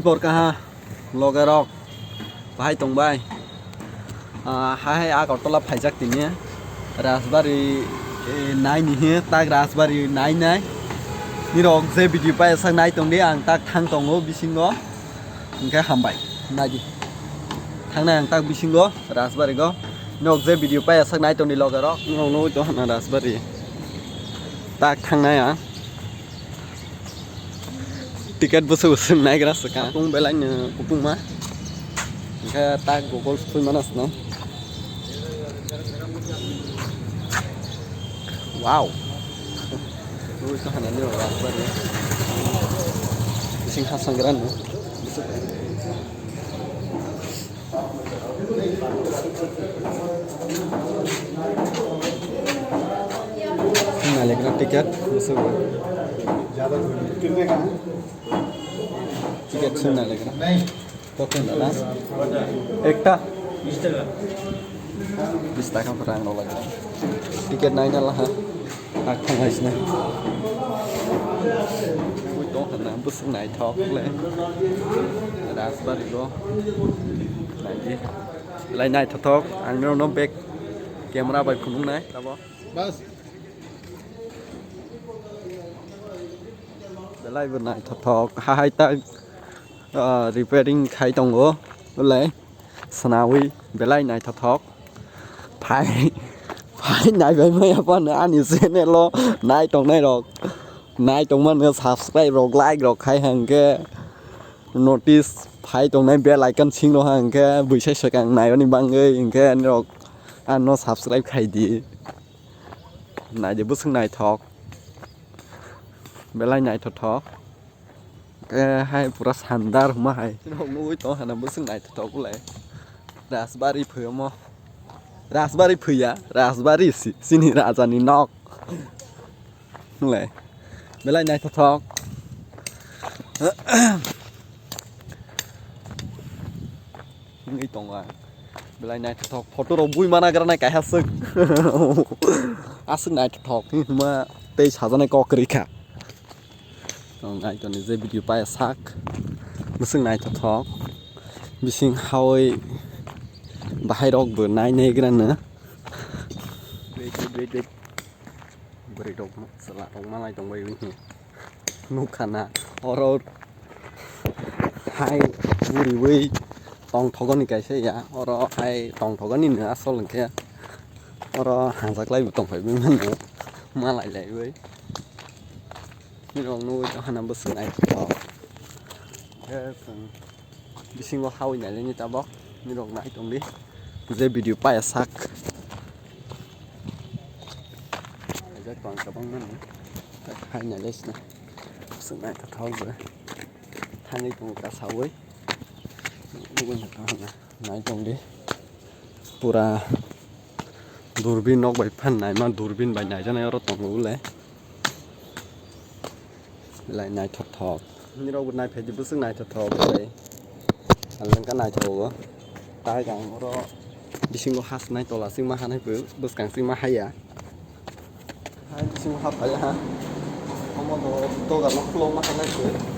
Dipor Kaham Logarok Phai tong bai hai Agartala Phai jak tini Rajbari nai ni he tag Rajbari nai ni rok je video pai sang nai tong de ang tak thang tongo bisingo engke hambai nai thang nai ang tak bisingo Rajbari go nok je video pai sang nai tong ni Logarok no to na Rajbari tak thang nai ang tiket busu naigra saka pung belai ne kupung ma engke tak gogol fui manas no wow itu hanya ni Rajbari sing hasangran no naigra tiket busu कितने का है ticket सुनना लगेगा नहीं token दादा एक टा 20 টাকা perang lo lagi tiket naiknya lah tak thang isna ui to hana bus nai thok le Rajbari go nai ji lai nai thok ang no back camera bai phunung nai tabo bas lại vừa nãy thọt hai ta repairing khai tông của lấy sanawi về lại này thọt phải này về mấy anh ăn nhiều xe này lo này trong này rồi này trong mình nó subscribe rồi like rồi khai hàng cái notice phải trong này về lại căn chính rồi hàng cái buổi sáng càng này anh băng ơi cái anh rồi anh nó subscribe khai đi này để bước sang này thọt belai nai thot ke hai pura sandar ma hai nong nuôi to hana busung nai thot ku le Rajbari pheu mo Rajbari pheuya Rajbari sini raja ni nok le belai nai thot ngi tong wa belai nai thot photo ro bui mana gar nai kai hasuk asuk nai thot ma te sajane ko kri kha ngay cho nên video pai sak musung nai thok bising hoi bahai rok bu nai naigra na wait beri dok sala ong malai tong bai ni nuk khana oro hai buri wei tong thogani kai se ya oro hai tong thogani na asol ke oro hanjak lai bu tong phai bu man malai lai wei ni rong nuôi cho hanam bus này to cái bising có hao nhảy lên như ta bóc ni rong nãy trong đi dây video pai sak cái còn cả băng nữa hai nhảy lên này bus này thật thâu rồi hai này cũng cả sáu ấy nuôi như ta nãy trong đi pura durbin nok bai phan này mà durbin bai nhảy cho này ở tông ngủ lấy lại này thọt như đâu bên này phải chụp sức này thọt vậy anh lên cái này thọt tay càng nó đi sinh có hát này to là sinh ma hát hay bữa bữa càng sinh ma hay à hay sinh ma hát phải ha không có to gặp nó không ma hát này bữa